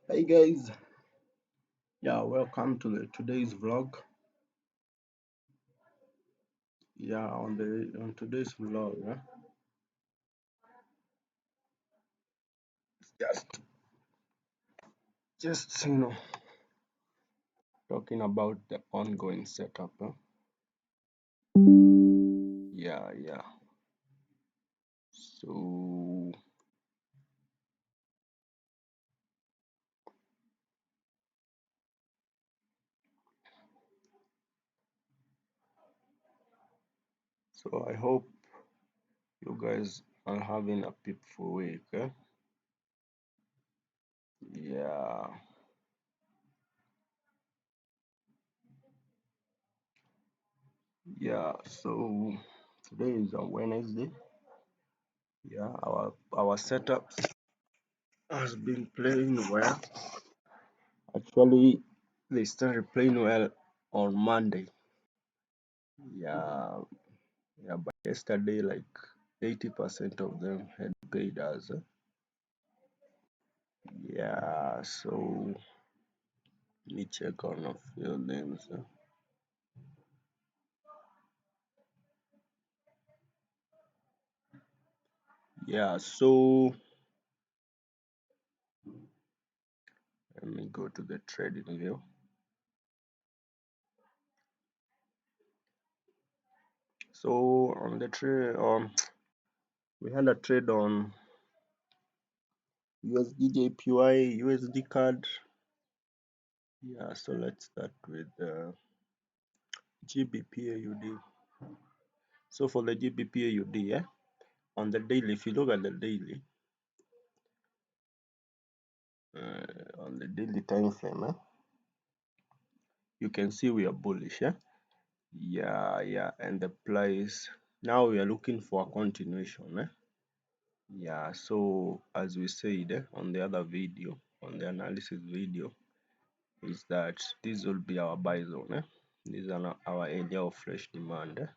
Hey guys, yeah, welcome to the today's vlog. Yeah, on today's vlog, just talking about the ongoing setup. Yeah. So I hope you guys are having a peaceful week. Yeah, yeah. So today is a Wednesday. Yeah, our setup has been playing well. Actually, they started playing well on Monday. Yeah, yeah, but yesterday, like 80% of them had paid us. Yeah, so let me check on a few names. Yeah, so let me go to the trading view. So on the trade, we had a trade on USD JPY, USD card. Yeah, so let's start with GBP AUD. So for the GBP AUD, yeah, on the daily, if you look at the daily, on the daily time frame, you can see we are bullish. Yeah, and the price now we are looking for a continuation. Yeah, so as we said on the other video, on the analysis video, is that this will be our buy zone. This is our area of fresh demand.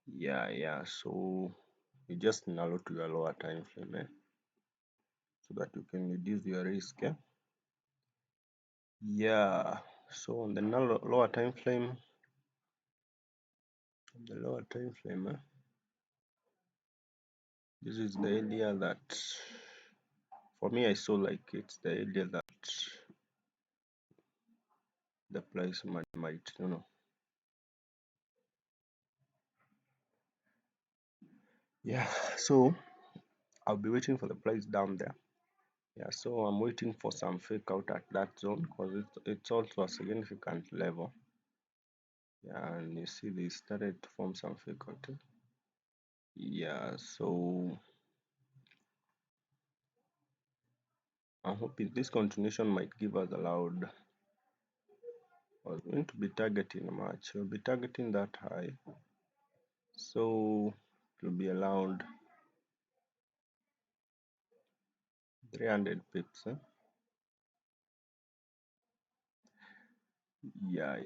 Yeah, so you just narrow to a lower time frame so that you can reduce your risk. Yeah, so on the lower time frame, this is the area that for me I saw like it's the area that the price might. Yeah, so I'll be waiting for the price down there. Yeah, so I'm waiting for some fake out at that zone because it's also a significant level. Yeah, and you see they started to form some fake out. Yeah, so I'm hoping this continuation might give us a loud. I was going to be targeting a match. We'll be targeting that high. So it will be around 300 pips. Yeah.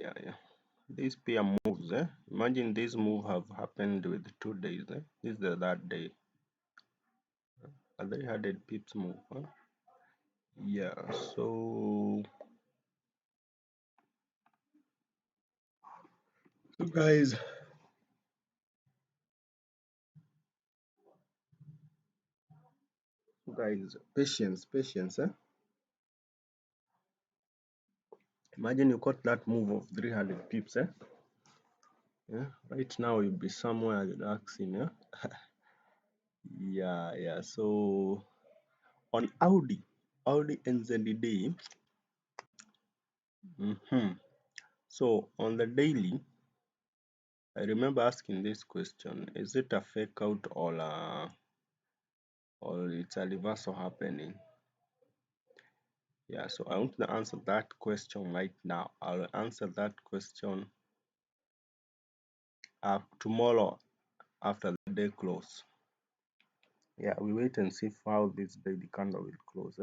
These pair moves. Imagine this move have happened with 2 days. This is the third day. A 300 pips move. Yeah. So guys, patience. Imagine you caught that move of 300 pips. Yeah. Right now you'll be somewhere relaxing. Yeah. So on Audi NZD. So on the daily, I remember asking this question: is it a fake out or it's a reversal happening? Yeah. So I want to answer that question right now. I'll answer that question tomorrow after the day close. Yeah, we wait and see how this daily candle will close.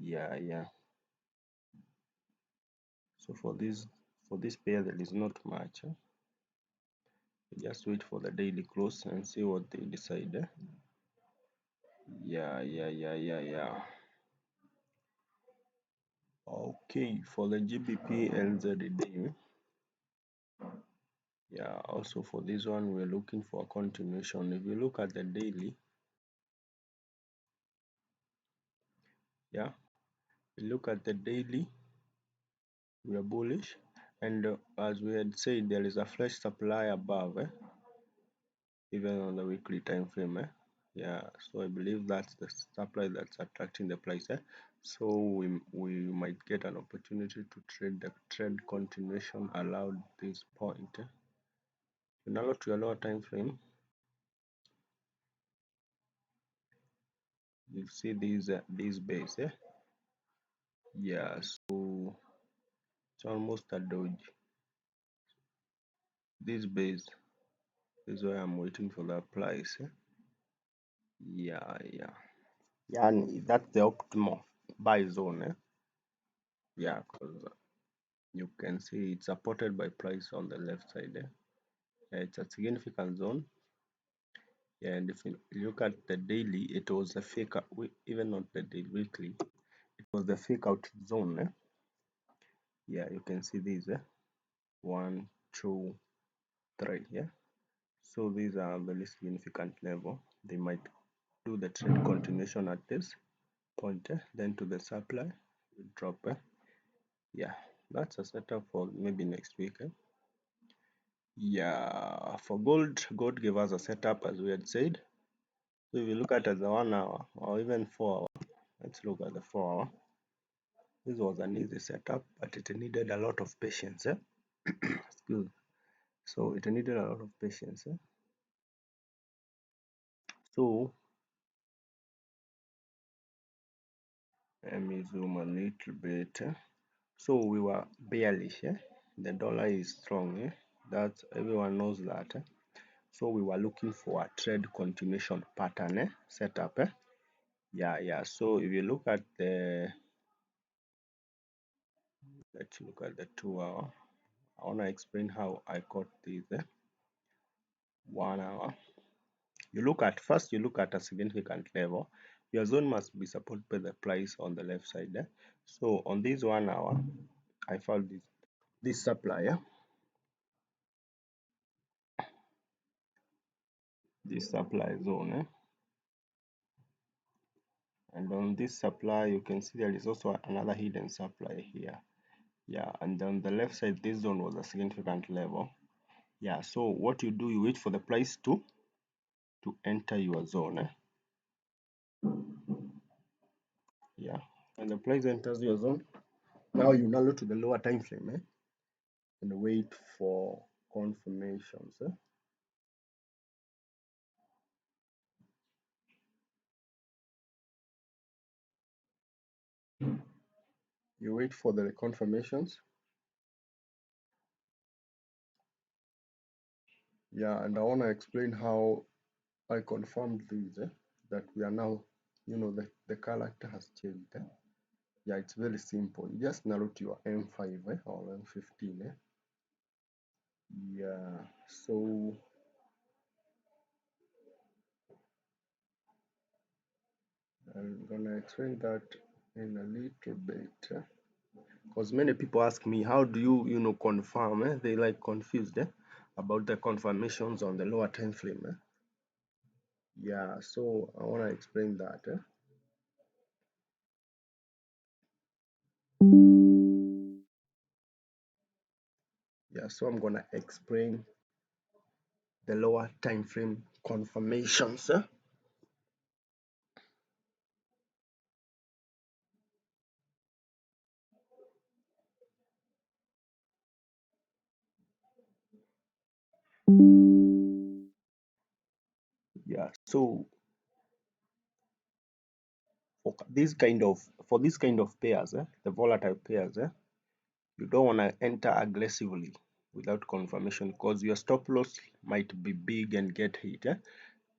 Yeah. So for this pair there is not much. Just wait for the daily close and see what they decide. Yeah. Okay, for the GBP LZD, yeah, also for this one, we're looking for a continuation. If you look at the daily, yeah, you look at the daily, we are bullish, and as we had said, there is a fresh supply above, even on the weekly time frame. Yeah, so I believe that's the supply that's attracting the price. So we might get an opportunity to trade the trend continuation allowed this point. Now to a lower time frame, you see these base. Yeah, so it's almost a dodge. This base is where I'm waiting for the price. Yeah. Yeah, and that's the optimal buy zone. Yeah, because you can see it's supported by price on the left side. It's a significant zone. Yeah, and if you look at the daily, it was a fake out, even not the daily, weekly, it was the fake out zone. Yeah, you can see these. One, two, three. Yeah, so these are very significant level. They might do the trend continuation at this point, then to the supply drop. Yeah, that's a setup for maybe next week. Yeah, for gold gave us a setup as we had said. So if you look at it as a 1 hour or even 4 hour, let's look at the 4 hour. This was an easy setup, but it needed a lot of patience. Excuse. So it needed a lot of patience. So let me zoom a little bit. So we were bearish. The dollar is strong. That everyone knows that. So we were looking for a trade continuation pattern setup. Yeah. So if you look at let's look at the 2 hour. I want to explain how I caught this 1 hour. You look at a significant level. Your zone must be supported by the price on the left side. So on this 1 hour, I found this supply, this supply zone. And on this supply, you can see there is also another hidden supply here. Yeah, and on the left side, this zone was a significant level. Yeah, so what you do, you wait for the price to enter your zone. Yeah, when the price enters your zone, now you now go to the lower time frame and wait for confirmations. You wait for the confirmations. Yeah, and I want to explain how I confirmed these, that we are now, the character has changed. Yeah, it's very simple. You just narrow to your M5 or M15. Yeah, so I'm gonna explain that in a little bit. Because many people ask me, how do you confirm? They like confused about the confirmations on the lower time frame. Yeah, so I want to explain that. Yeah, so I'm gonna explain the lower time frame confirmations. Yeah, so for this kind of pairs, the volatile pairs, you don't want to enter aggressively without confirmation because your stop loss might be big and get hit.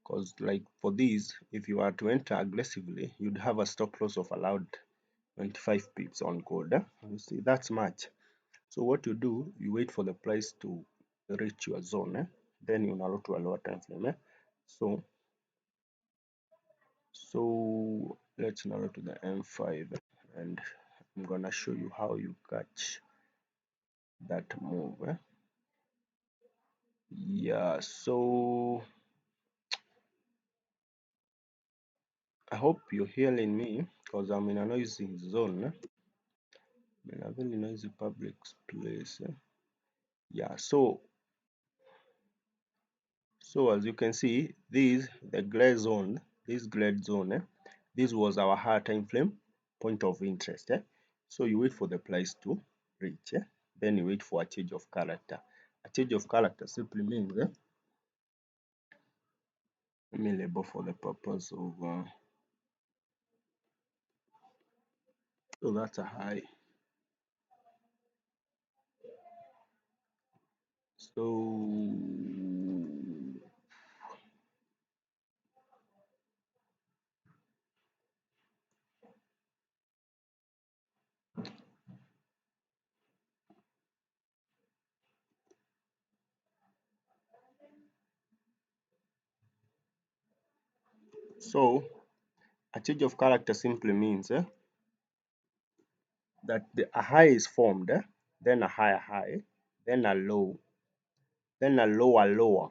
Because like for these, if you are to enter aggressively, you'd have a stop loss of allowed 25 pips on gold. You see, that's much. So what you do, you wait for the price to reach your zone, then you narrow to a lower time frame. So so let's narrow to the M5 and I'm gonna show you how you catch that move. Yeah, so I hope you're hearing me because I'm in a noisy zone. I'm in a very noisy public place. Yeah, so as you can see, the gray zone, this gray zone, this was our higher time frame point of interest. So you wait for the price to reach, then you wait for a change of character. A change of character simply means, let me label for the purpose of, so that's a high. So so a change of character simply means that a high is formed, then a higher high, then a low, then a lower lower.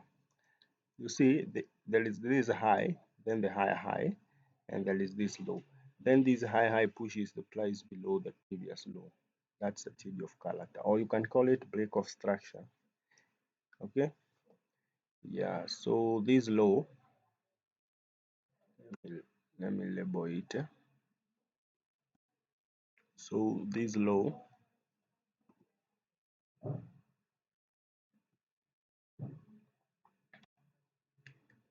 You see, there is this high, then the higher high, and there is this low. Then this high high pushes the price below the previous low. That's the change of character, or you can call it break of structure. Okay, yeah. So this low, let me label it. So this low,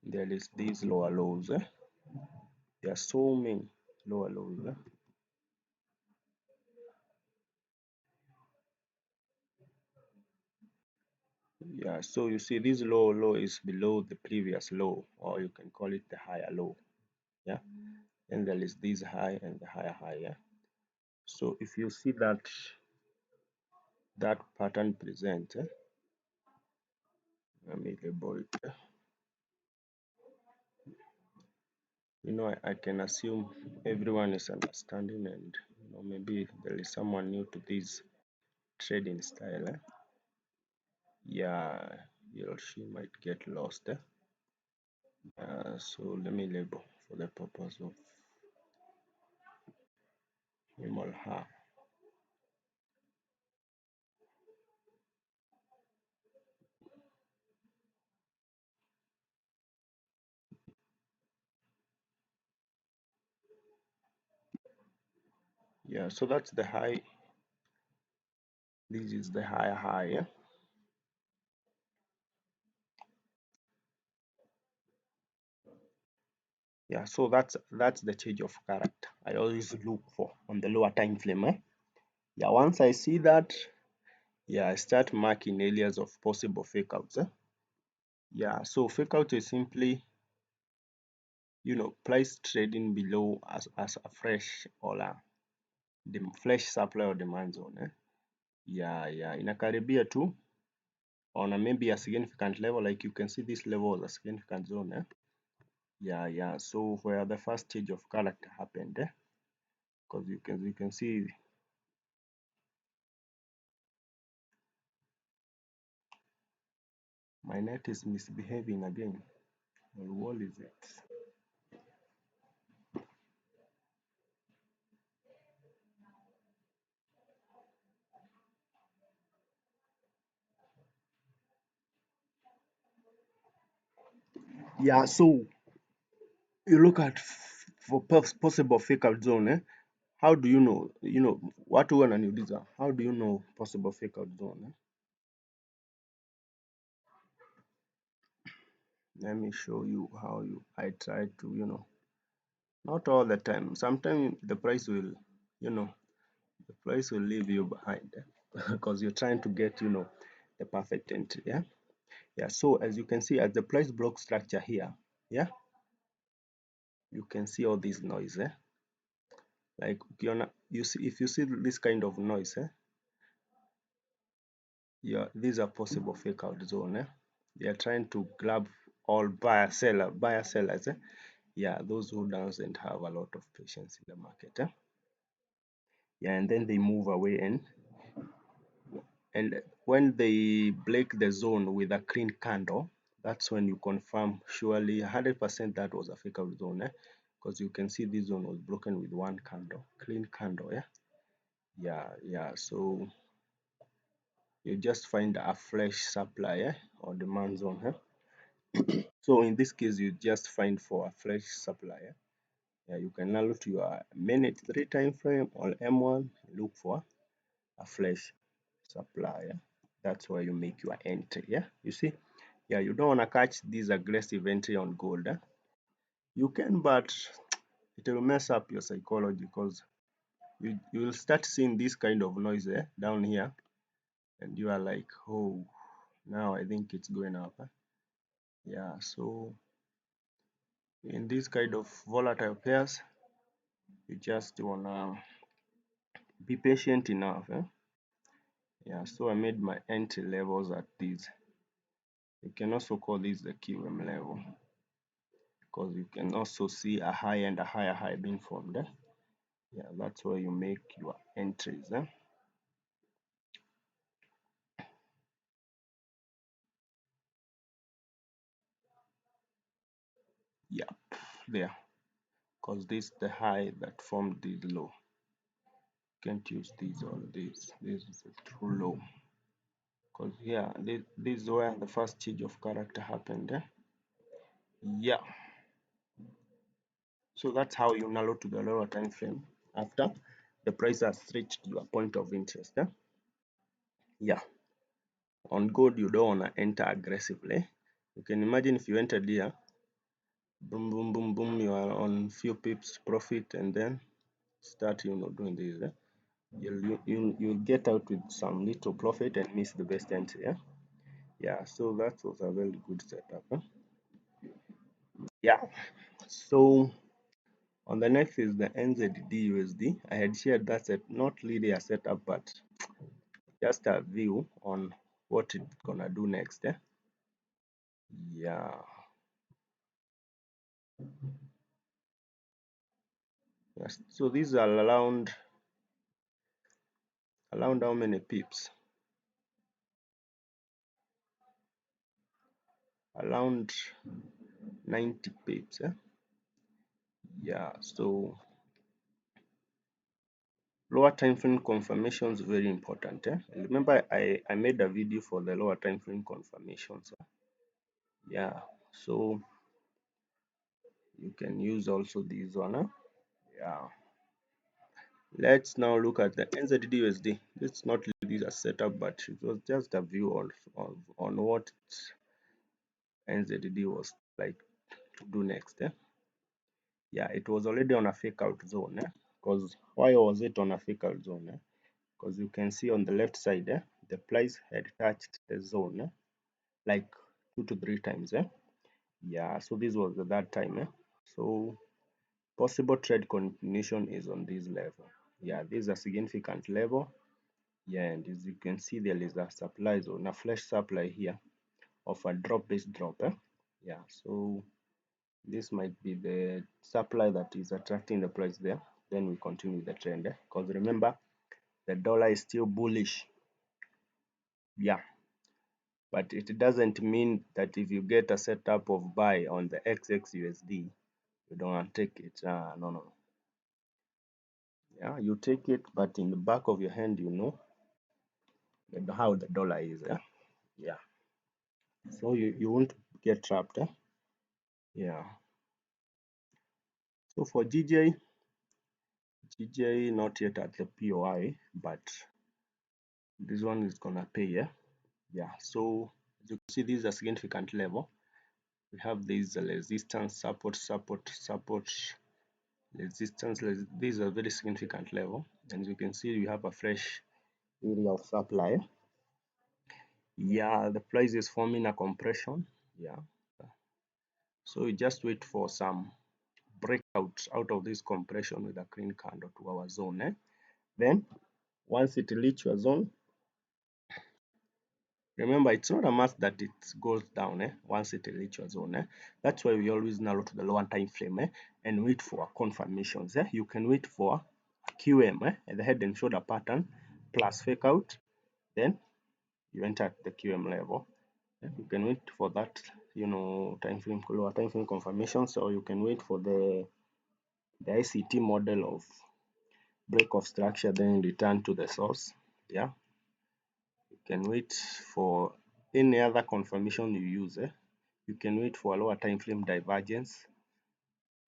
there is these lower lows. There are so many lower lows. Yeah, so you see this low is below the previous low, or you can call it the higher low. Yeah, and there is this high and the higher high. Yeah, so if you see that pattern present, let me label it. I can assume everyone is understanding, and maybe there is someone new to this trading style. Yeah, he or she might get lost. So let me label for the purpose of him or her. Yeah, so that's the high. This is the higher high. Yeah, so that's the change of character I always look for on the lower time frame. Yeah, once I see that, yeah, I start marking areas of possible fake outs. Yeah, so fake out is simply price trading below as a fresh or the fresh supply or demand zone. Yeah, inakaribia tu on a maybe a significant level, like you can see this level was a significant zone. Yeah, so where the first stage of character happened, because you can see my net is misbehaving again. Well, what is it? Yeah, so you look at for possible fake out zone. How do you know? Watu wananiuliza, how do you know possible fake out zone? Let me show you how I try to, not all the time. Sometimes the price will leave you behind, because you're trying to get, the perfect entry. Yeah. So as you can see at the price block structure here, yeah, you can see all this noise. Like if you see this kind of noise, yeah, these are possible fake out zone. They are trying to grab all buyer sellers. Yeah, those who doesn't have a lot of patience in the market. Yeah, and then they move away, and when they break the zone with a clean candle, that's when you confirm surely 100% that was a fake out zone, because you can see this zone was broken with one candle, clean candle. Yeah. So you just find a fresh supply, or demand zone. So in this case, you just find for a fresh supply. Yeah, you can now look to your minute 3 time frame or M1, look for a fresh supply. That's where you make your entry. Yeah, you see. Yeah, you don't want to catch this aggressive entry on gold. You can, but it will mess up your psychology, because you will start seeing this kind of noise down here, and you are like, oh, now I think it's going up. Yeah, so in this kind of volatile pairs, you just wanna be patient enough. Yeah, so I made my entry levels at these. You can also call this the QM level, because you can also see a high and a higher high being formed. Yeah, that's where you make your entries. Yeah, there, because this is the high that formed this low. Can't use these on this. This is a true low, because yeah, this is where the first change of character happened. Yeah, so that's how you narrow to the lower time frame after the price has reached your point of interest. Yeah, on gold you don't want to enter aggressively. You can imagine if you entered here, boom boom boom boom, you are on few pips profit, and then start doing this. You'll get out with some little profit and miss the best entry. Yeah, so that was a very good setup. Yeah, so on the next is the NZD USD. I had shared that set, not really a setup, but just a view on what it's gonna do next. Yeah, yes. So these are around how many pips? Around 90 pips. Yeah, so lower time frame confirmations very important. Remember, I made a video for the lower time frame confirmations. Yeah, so you can use also this one. Yeah, let's now look at the NZD USD. It's not really a setup, but it was just a view on what NZD was like to do next. Yeah, it was already on a fake out zone. Because why was it on a fake out zone? Because you can see on the left side, the price had touched the zone like 2 to 3 times. Yeah, so this was the that time. So possible trade continuation is on this level. Yeah, this is a significant level. Yeah, and as you can see, there is a supply zone, a flash supply here of a drop based drop. Yeah, so this might be the supply that is attracting the price there. Then we continue the trend, because remember, the dollar is still bullish. Yeah, but it doesn't mean that if you get a setup of buy on the XXUSD, you don't want to take it. No. Yeah, you take it, but in the back of your hand, you know how the dollar is. Yeah. So you won't get trapped. Yeah. So for GJ not yet at the POI, but this one is gonna pay. Yeah. So as you can see, this is a significant level. We have this resistance, support, resistance. This is a very significant level, and as you can see, we have a fresh area of supply. Yeah, the price is forming a compression. Yeah, so we just wait for some breakout out of this compression with a green candle to our zone. Then once it reaches your zone, remember, it's not a must that it goes down once it reaches your zone. That's why we always narrow to the lower time frame and wait for confirmations. You can wait for QM, the head and shoulder pattern plus fake out, then you enter at the QM level. You can wait for that, time frame, lower time frame confirmations, or you can wait for the ICT model of break of structure, then return to the source. Yeah, you can wait for any other confirmation you use. You can wait for a lower time frame divergence,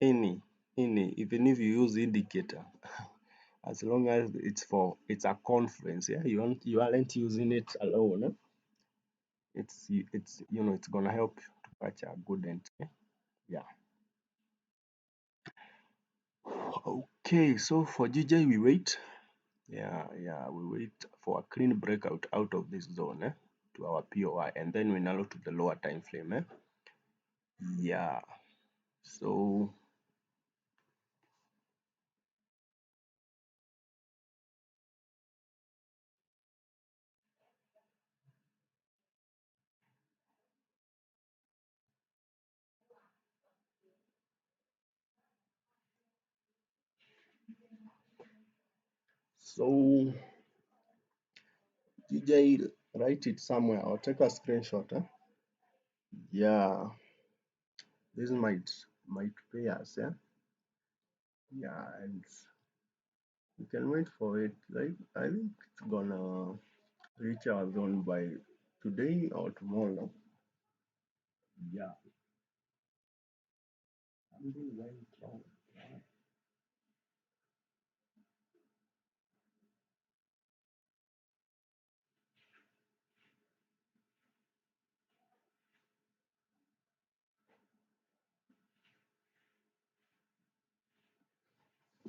any, even if you use indicator, as long as it's a conference. Yeah, you aren't using it alone. It's gonna help to catch a good entry. Yeah. Okay, so for GJ we wait. Yeah, we wait for a clean breakout out of this zone, to our POI, and then we narrow to the lower time frame. Yeah. So so GJ, write it somewhere or take a screenshot. Yeah, this might pay us. Yeah, and you can wait for it. Like, I think it's gonna reach our zone by today or tomorrow. Yeah. Something went wrong.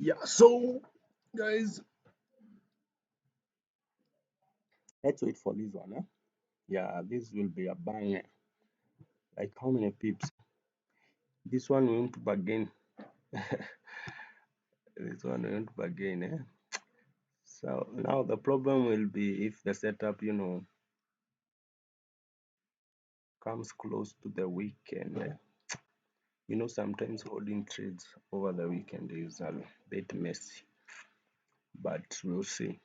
Yeah, so guys, let's wait for this one. Yeah, this will be a banger. Like, how many pips? This one we won't bargain. This one we won't bargain. So now the problem will be if the setup, comes close to the weekend. Sometimes holding trades over the weekend is a bit messy, but we'll see.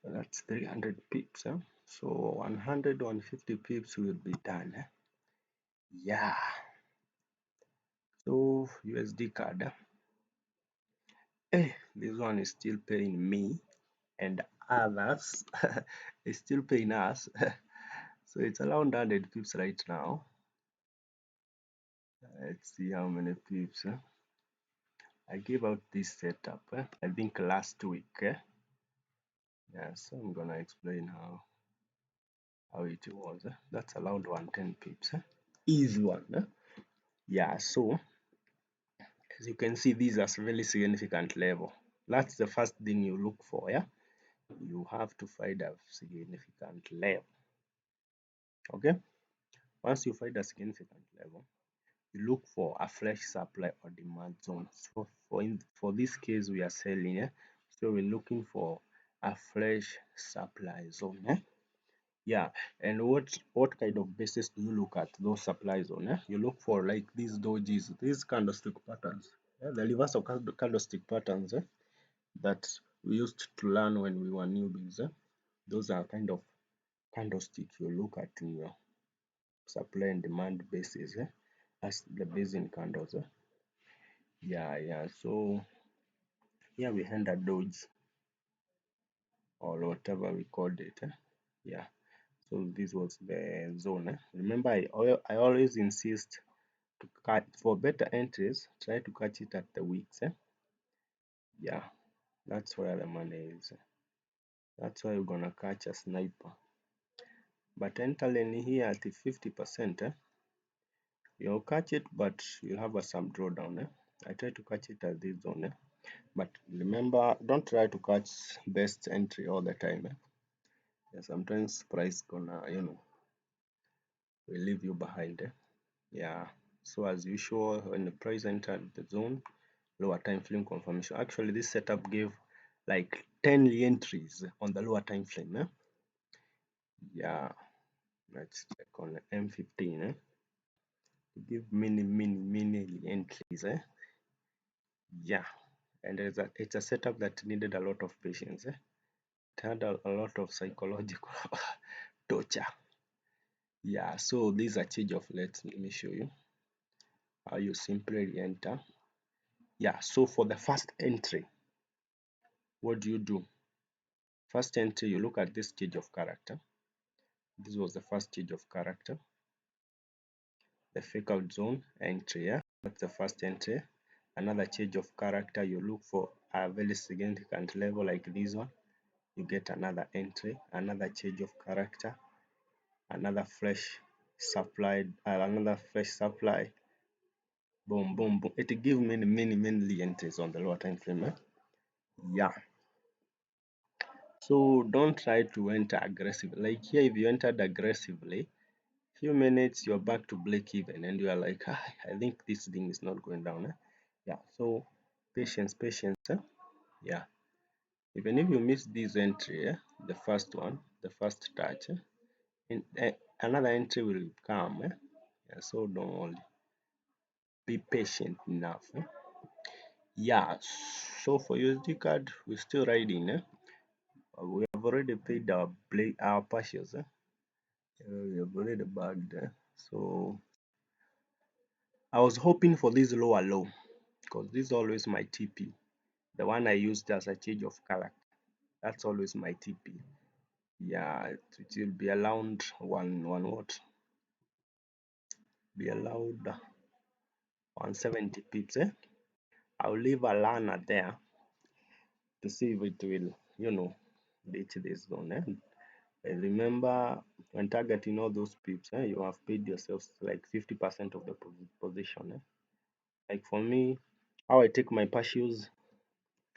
That's 300 pips. So 100, 150 pips will be done. Yeah. So USD card. This one is still paying me and others. It's still paying us. So it's around 100 pips right now. Let's see how many pips. I gave out this setup, I think last week. Yeah, so I'm gonna explain how it was. That's around 110 pips. Easy one. Yeah, so as you can see, these are really significant level. That's the first thing you look for. Yeah, you have to find a significant level. Okay, once you find a significant level, you look for a fresh supply or demand zone. So for this case, we are selling. So we're looking for a fresh supply zone. Yeah, and what kind of basis do you look at those supply zone? You look for like these dojis, these candlestick patterns. The reversal candlestick patterns, that we used to learn when we were newbies. Those are kind of candlestick you look at in your supply and demand basis, as the basin candles. Yeah. So here we had a doge or whatever we called it. Yeah. So this was the zone. Remember, I always insist to catch for better entries. Try to catch it at the wicks. Yeah, that's where the money is. That's why you're gonna catch a sniper. But entering here at 50%, you'll catch it, but you'll have some drawdown. I try to catch it at this zone. But remember, don't try to catch best entry all the time. Yeah, sometimes price gonna, will leave you behind. Yeah. So as usual, when the price entered the zone, lower time frame confirmation. Actually, this setup gave like 10 entries on the lower time frame. Yeah. Let's check on M15. Give many entries. Yeah. and it's a setup that needed a lot of patience. It had a lot of psychological torture. Yeah, so this is a change of let me show you how you simply enter. Yeah, so for the first entry, what do you do? First entry, you look at this change of character. This was the first change of character, the fake out zone entry. Yeah, that's the first entry. Another change of character, you look for a very significant level like this one, you get another entry, another change of character, another fresh supply, boom, boom, boom. It gives many entries on the lower time frame. Yeah. So don't try to enter aggressively. Like here, if you entered aggressively, few minutes you're back to break even, and you are like, ah, I think this thing is not going down. Yeah. So patience. Yeah. Even if you miss this entry, the first one, the first touch, another entry will come. Yeah, so don't worry. Be patient enough. Yeah, so for USD card, we're still riding. We have already paid our purchase. We have already bagged. So I was hoping for this lower low because this is always my TP. The one I used as a change of color. That's always my TP. Yeah, it will be around one what? Be allowed 170 pips. I'll leave a learner there to see if it will, reach this zone. And remember, when targeting all those pips, you have paid yourself like 50% of the position. Like for me, how I take my purchase,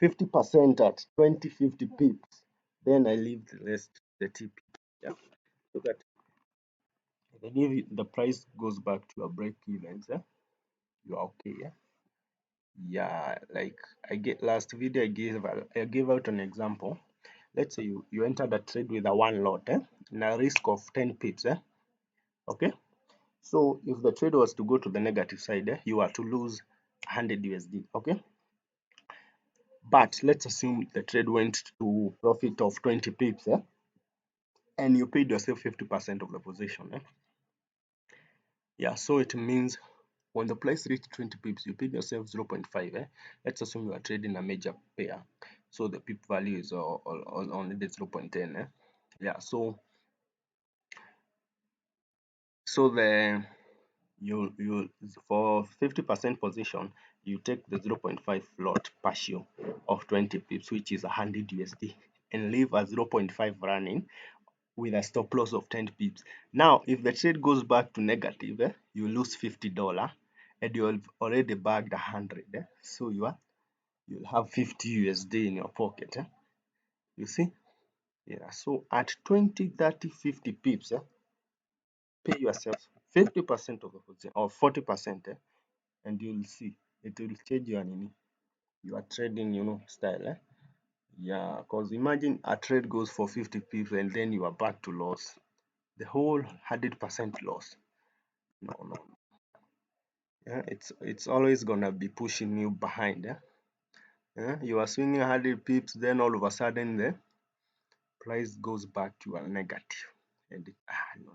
50% at 2050 pips, then I leave the rest, the TP. Yeah, so that even if the price goes back to a break even, you are okay. Yeah, like I get last video I gave out an example. Let's say you entered a trade with a one lot, and a risk of 10 pips. Okay, so if the trade was to go to the negative side, you are to lose 100 USD. Okay, but let's assume the trade went to profit of 20 pips, and you paid yourself 50% of the position. Yeah, so it means when the price reached 20 pips, you paid yourself 0.5. Let's assume you are trading a major pair, so the pip value is only the 0.10. Yeah, so the you for 50% position, you take the 0.5 lot partial of 20 pips, which is 100 USD, and leave a 0.5 running with a stop loss of 10 pips. Now, if the trade goes back to negative, you lose $50, and you have already bagged 100. So you'll have 50 USD in your pocket. You see? Yeah. So at 20, 30, 50 pips, pay yourself 50% of the position or 40%, and you'll see it will change your trading, style. Yeah, because imagine a trade goes for 50 pips and then you are back to loss. The whole 100% loss. No, no. Yeah, it's always gonna be pushing you behind. Yeah, you are swinging 100 pips, then all of a sudden the price goes back to a negative. And no.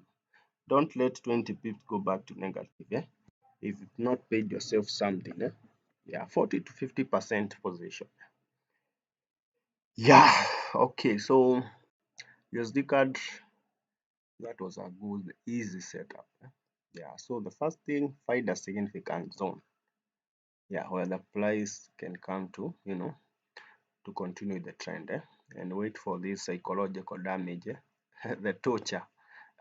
Don't let 20 pips go back to negative. If you've not paid yourself something. Yeah, 40 to 50% position. Yeah, okay, so USD card, that was a good, easy setup. Yeah, so the first thing, find a significant zone. Yeah, where the price can come to, to continue the trend, and wait for this psychological damage, the torture.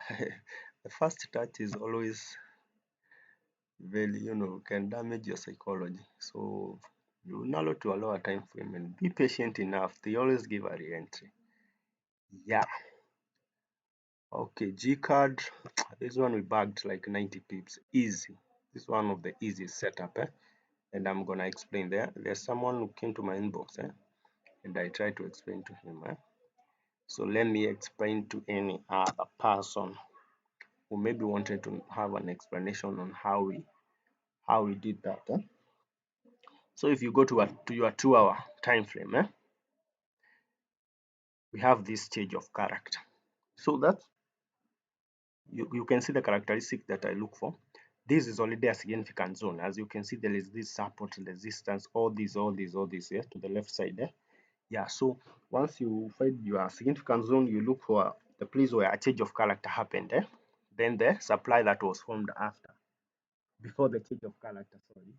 The first touch is always very, can damage your psychology. So you narrow to a lower time frame and be patient enough. They always give a re-entry. Yeah. Okay, G card. This one we bagged like 90 pips. Easy. This is one of the easiest setup, and I'm gonna explain there. There's someone who came to my inbox, and I tried to explain to him. So let me explain to any other person who maybe wanted to have an explanation on how we did that. So if you go to your 2 hour time frame, we have this change of character. So that you can see the characteristic that I look for. This is already a significant zone. As you can see, there is this support resistance, all these here to the left side there. Yeah, so once you find your significant zone, you look for the place where a change of character happened. Then the supply that was formed after, before the change of character, sorry.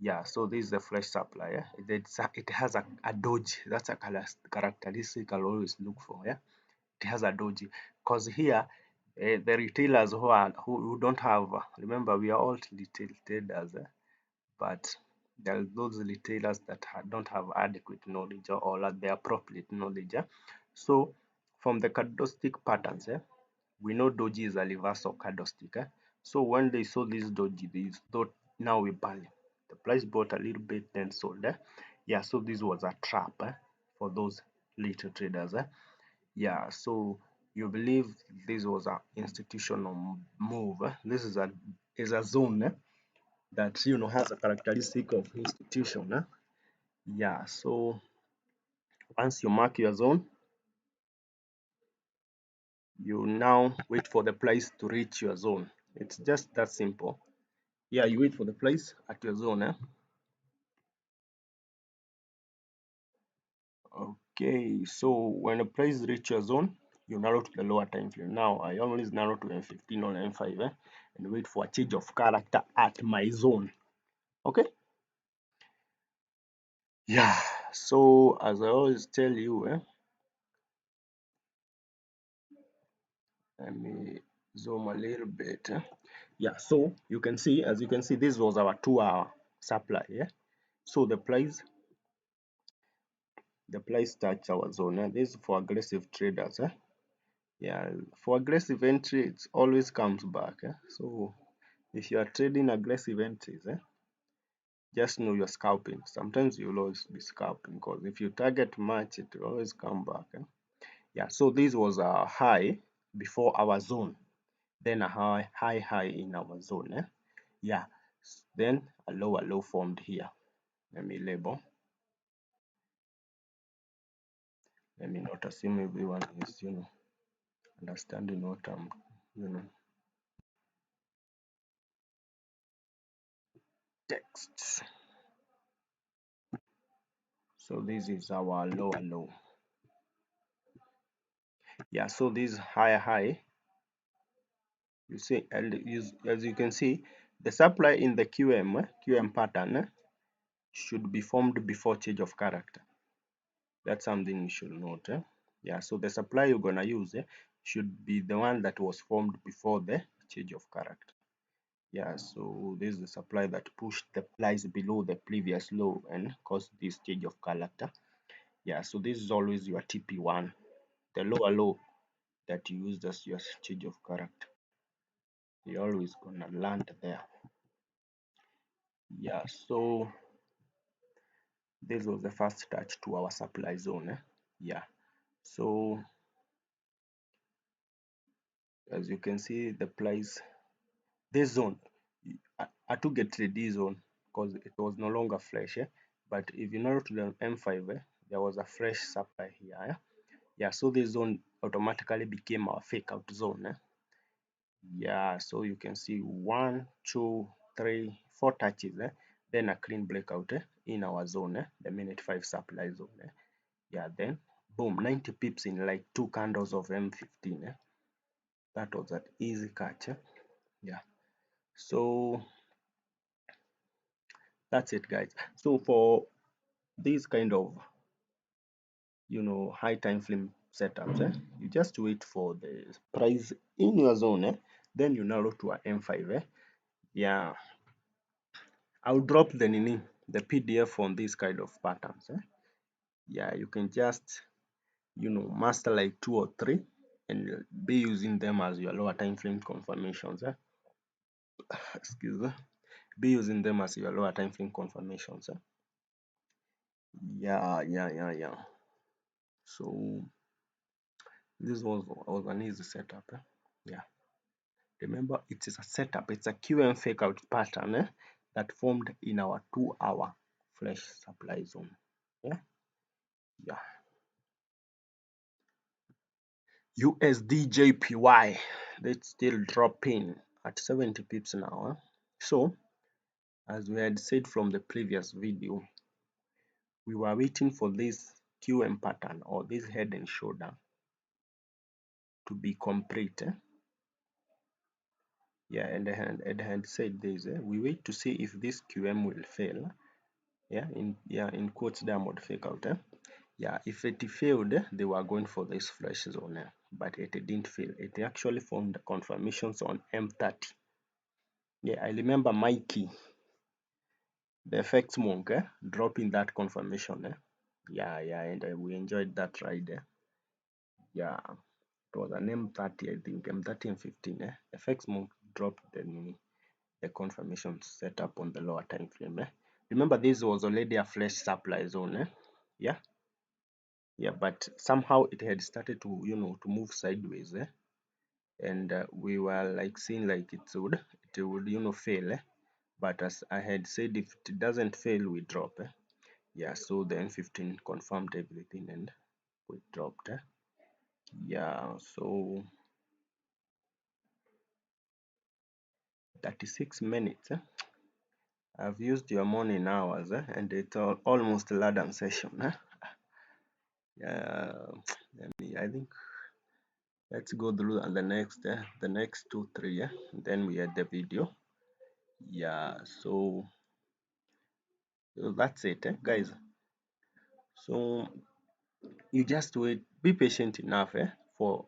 Yeah, so this is the fresh supply. It has a doji. That's a characteristic I'll always look for. Yeah, it has a doji because here the retailers who don't have, remember we are all retail traders, but there are those retailers that don't have adequate knowledge or the appropriate knowledge. So from the candlestick patterns, we know doji is a reversal candlestick. So when they saw this doji, they thought now we buy. The price bought a little bit, then sold. Yeah, so this was a trap for those little traders. Yeah, so you believe this was an institutional move. This is a zone that has a characteristic of institution. Yeah, so once you mark your zone, you now wait for the price to reach your zone. It's just that simple. Yeah, you wait for the price at your zone. Okay, so when the price reach your zone, you narrow to the lower time frame. Now I always narrow to M15 or M5 and wait for a change of character at my zone. Okay. Yeah, so as I always tell you, let me zoom a little bit. Yeah, so you can see, as you can see, this was our 2 hour supply. Yeah, so the price touched our zone. This is for aggressive traders. Yeah, for aggressive entry, it always comes back. So if you are trading aggressive entries, just know you're scalping. Sometimes you'll always be scalping because if you target much, it will always come back. Yeah, so this was a high before our zone, then a high in our zone. Yeah, then a low formed here. Let me label. Let me not assume everyone is understanding what I'm text. So this is our low. Yeah, so this high, you see, as you can see, the supply in the QM pattern should be formed before change of character. That's something you should note. Yeah, so the supply you're gonna use should be the one that was formed before the change of character. Yeah, so this is the supply that pushed the price below the previous low and caused this change of character. Yeah, so this is always your TP1, the lower low that you use as your change of character. You're always gonna land there. Yeah, so this was the first touch to our supply zone. Yeah, so as you can see, the price, this zone, I took a 3D zone because it was no longer fresh. But if you narrow to the M5, there was a fresh supply here. Yeah, so this zone automatically became our fake out zone. Yeah, so you can see 1, 2, 3, 4 touches, then a clean breakout in our zone, the minute 5 supply zone. Yeah, then boom, 90 pips in like 2 candles of M15. That was an easy catch. Yeah, so that's it, guys. So for this kind of high time frame setups, you just wait for the price in your zone, then you narrow to a M5. Yeah, I'll drop the PDF on this kind of patterns. Yeah, you can just master like 2 or 3 and be using them as your lower time frame confirmations. Excuse me. Be using them as your lower time frame confirmations. Yeah. So this was an easy setup. Yeah, remember it is a setup. It's a QM fake out pattern that formed in our 2 hour flash supply zone. Yeah, yeah. USDJPY, that's still dropping at 70 pips now. So as we had said from the previous video, we were waiting for this QM pattern or this head and shoulder to be complete. Yeah, and I had said this. We wait to see if this QM will fail. In quotes diamond fake out. Yeah, if it failed, they were going for this flash zone, but it didn't fail. It actually formed confirmations on M30. Yeah, I remember Mikey, the FX monk, dropping that confirmation. Yeah, and we enjoyed that ride. Yeah, it was an M30, I think, M30 and 15. FX monk dropped the confirmation set up on the lower time frame. Remember, this was already a fresh supply zone. Yeah, but somehow it had started to to move sideways. And we were like seeing like it would fail. But as I had said, if it doesn't fail, we drop. Yeah, so the M15 confirmed everything and we dropped. Yeah, so 36 minutes. I've used your morning hours, and it's almost Ladan session. Yeah, I think let's go through the next 2 3. Then we had the video. Yeah, so that's it, guys. So you just wait, be patient enough for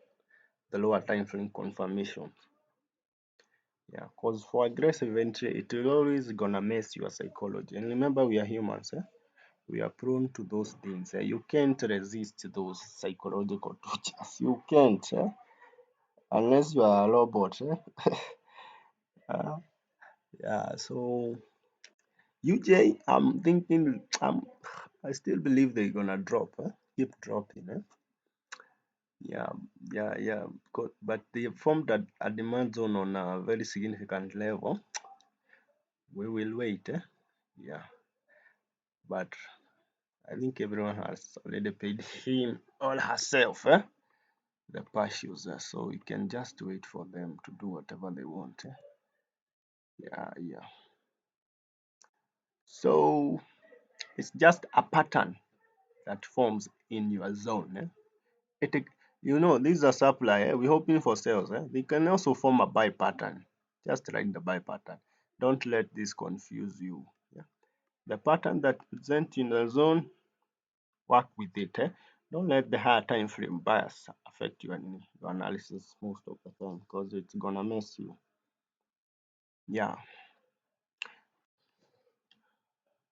the lower time frame confirmation. Yeah, because for aggressive entry, it will always gonna mess your psychology. And remember, we are humans. We are prone to those things. You can't resist those psychological tortures. You can't, unless you are a robot. Uh, yeah, so UJ, I'm thinking, I still believe they're gonna drop. Keep dropping. Yeah, yeah. But they formed a demand zone on a very significant level. We will wait. Yeah, but I think everyone has already paid him or herself. The purchase, so we can just wait for them to do whatever they want. Yeah. So it's just a pattern that forms in your zone. This is a supply. We're hoping for sales. They can also form a buy pattern, just like the buy pattern. Don't let this confuse you. Yeah. The pattern that present in the zone, work with it. Don't let the higher time frame bias affect your analysis most of the time, because it's gonna mess you. Yeah.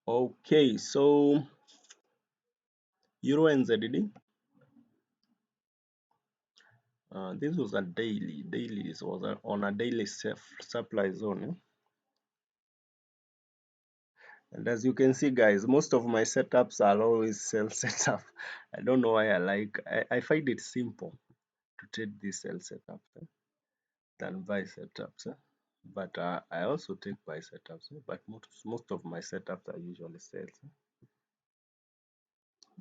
Okay, so Euro NZD. This was a daily. This was on a daily supply zone. And as you can see, guys, most of my setups are always sell setup. I don't know why I find it simple to trade these sell setups than buy setups. But I also take buy setups. But most of my setups are usually sales.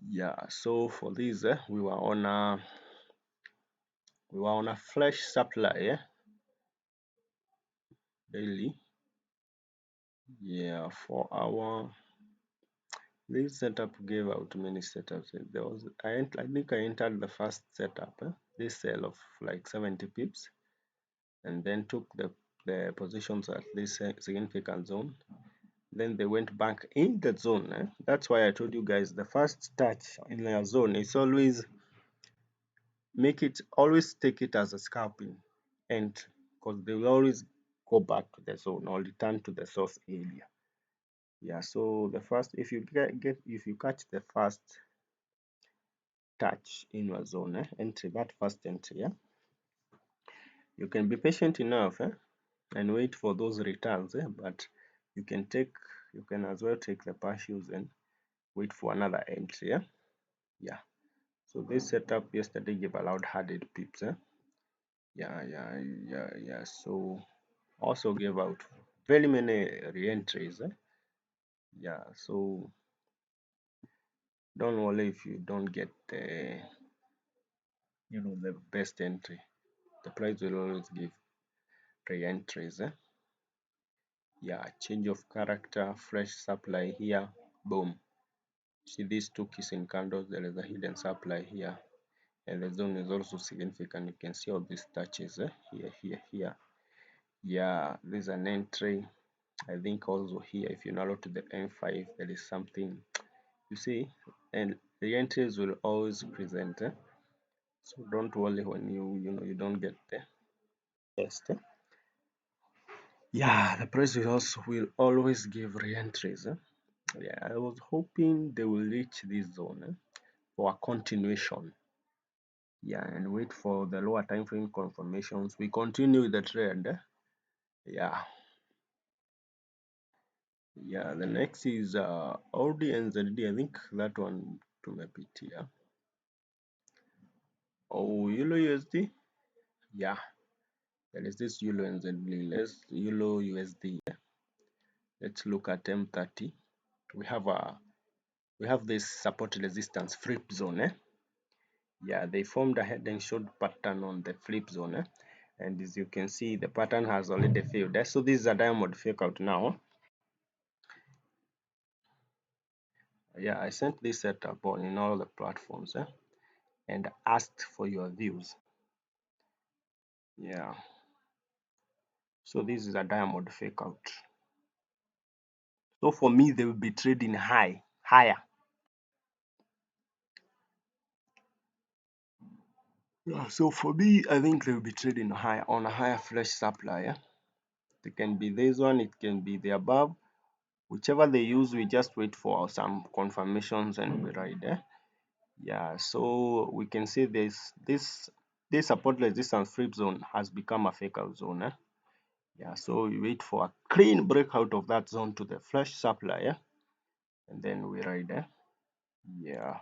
Yeah. So for this, we were on a flash supply daily. Yeah, for our this setup gave out many setups. I think I entered the first setup, this sale of like 70 pips, and then took the positions at this significant zone. Then they went back in the zone. That's why I told you guys the first touch in a zone is always take it as a scalping entry, because they will always go back to the zone or return to the source area. Yeah, so the first, if you if you catch the first touch in your zone, entry, that first entry, you can be patient enough and wait for those returns, but you can as well take the purchase and wait for another entry. Yeah. So this setup yesterday gave allowed 100 pips. Yeah. So also gave out very many re-entries. Yeah, so Don't worry if you don't get the the best entry. The price will always give re-entries. Yeah, change of character, fresh supply here, boom. See these two kissing candles, there is a hidden supply here, and the zone is also significant. You can see all these touches here. Yeah, there's an entry. I think also here, if you narrow to the M5, there is something you see, and the entries will always present. So don't worry when you don't get the best. Yeah, the price will always give re-entries. Yeah, I was hoping they will reach this zone for a continuation. Yeah, and wait for the lower time frame confirmations. We continue with the trend. Yeah, yeah. The next is Audi NZD. I think that one to my PT. Yeah. Oh, Euro USD. Yeah, there is this Euro NZD. Let's Euro USD. Let's look at M30. We have this support resistance flip zone. Yeah, they formed a head and shoulder pattern on the flip zone. And as you can see, the pattern has already failed. So this is a diamond fake out now. Yeah, I sent this setup on in all the platforms and asked for your views. Yeah, so this is a diamond fake out. So for me, they will be trading higher. Yeah, so for me, I think they will be trading higher on a higher fresh supply. It can be this one, it can be the above. Whichever they use, we just wait for some confirmations and we ride. Yeah, so we can see this support resistance flip zone has become a fake out zone. Yeah, so we wait for a clean breakout of that zone to the fresh supply, and then we ride. Yeah,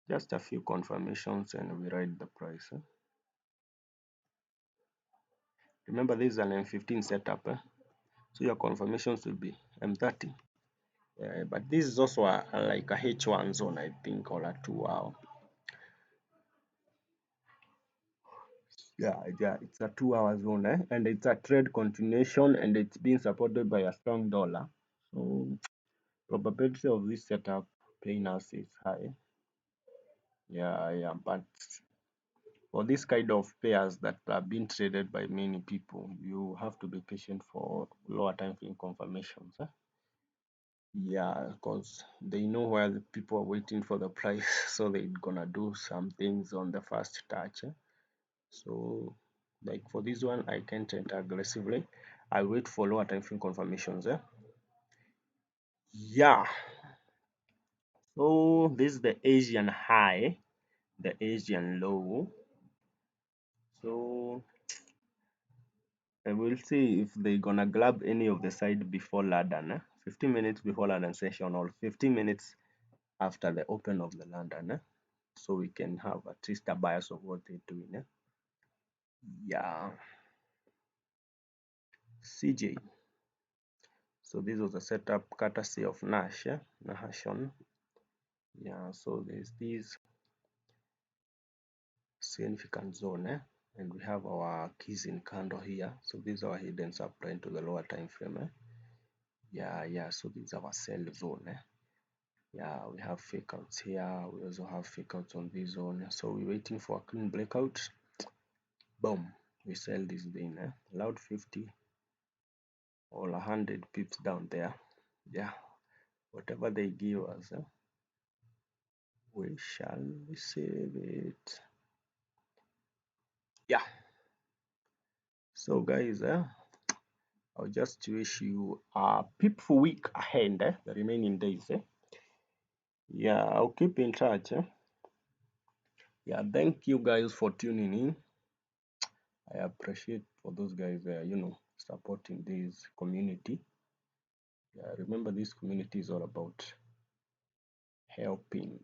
just a few confirmations and we ride the price. Remember, this is an M15 setup, so your confirmations will be M30. But this is also like a H1 zone, I think, or a 2 hour. Yeah, it's a 2 hour zone, and it's a trade continuation, and it's being supported by a strong dollar. So probability of this setup paying us is high. Yeah, but for this kind of pairs that are being traded by many people, you have to be patient for lower time frame confirmations. Yeah, because they know where the people are waiting for the price, so they're gonna do some things on the first touch. So, like for this one, I can't enter aggressively. I wait for lower time frame confirmations. Yeah. So this is the Asian high, the Asian low. So I will see if they're gonna grab any of the side before London, 15 minutes before London session or 15 minutes after the open of the London, so we can have at least a bias of what they're doing. Yeah, CJ. So this was a setup courtesy of Nash, Nahashon. Yeah, so there's this significant zone, and we have our keys in candle here. So these are our hidden supply into the lower time frame. Yeah. So this is our sell zone. Yeah, we have fake outs here. We also have fake outs on this zone. So we're waiting for a clean breakout. Boom. We sell this thing. Allowed 50 or 100 pips down there. Yeah. Whatever they give us, we shall receive it. Yeah. So guys, I'll just wish you a peaceful week ahead, the remaining days. Yeah, I'll keep in touch. Yeah, thank you guys for tuning in. I appreciate for those guys, supporting this community. Yeah, remember this community is all about helping.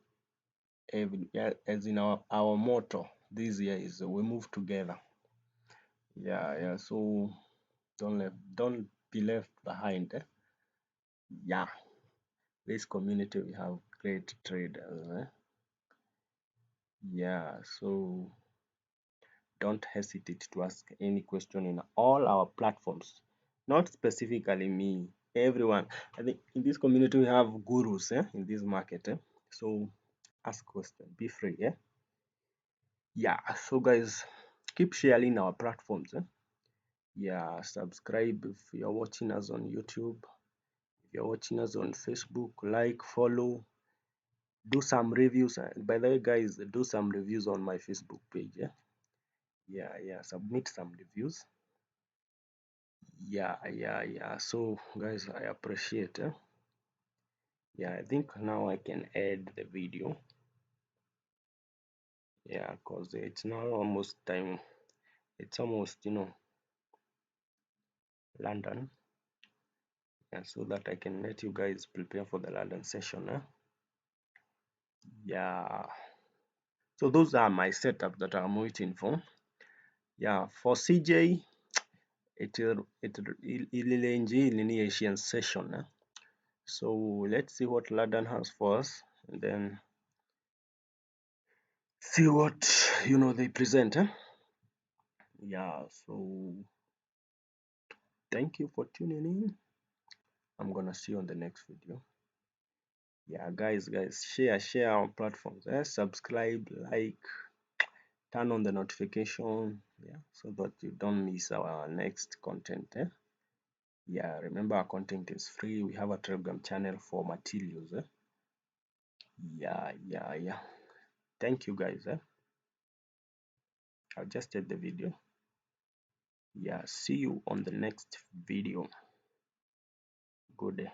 Yeah, as in our motto this year is we move together. Yeah. So don't be left behind. Yeah, this community we have great traders. Yeah, so don't hesitate to ask any question in all our platforms, not specifically me, everyone. I think in this community we have gurus in this market. So ask question, be free. Yeah, so guys, keep sharing our platforms. Yeah, subscribe if you're watching us on YouTube, if you're watching us on Facebook, like, follow, do some reviews. By the way, guys, do some reviews on my Facebook page. Yeah, submit some reviews. Yeah. So guys, I appreciate. Yeah, I think now I can add the video. Yeah, cause it's now almost time. It's almost London, and so that I can let you guys prepare for the London session. Yeah. So those are my setup that I'm waiting for. Yeah, for CJ, it'll Asian session. So let's see what London has for us, and then see what they present. Yeah. So thank you for tuning in. I'm gonna see you on the next video. Yeah, guys, share our platforms. Subscribe, like, turn on the notification. Yeah, so that you don't miss our next content. Yeah, remember our content is free. We have a Telegram channel for materials. Yeah. Thank you guys. I'll just end the video. Yeah, see you on the next video. Good day.